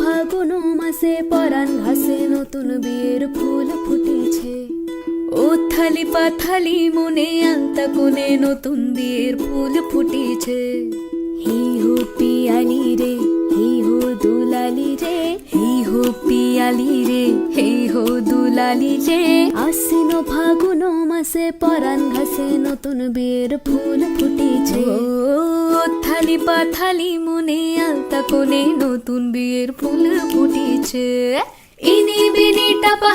ফাগুন মাসে পরাণ ঘাসে নতুন বিয়ের ফুল ফুটেছে। ও থালি পাথালি মনে আলতা কোণে নতুন বিয়ের ফুল ফুটেছে। হি হো পিয়ালি রে হি হো দুলালি রে, হি হো পিয়ালি রে হি হো দুলালি রে। আশ্বিন ফাগুন মাসে পরাণ ঘাসে নতুন বিয়ের ফুল ফুটেছে। ও থালি পাথালি মনে আলতা কোণে নতুন বিয়ের ফুল ফুটেছে। ইনি বিনি টাপা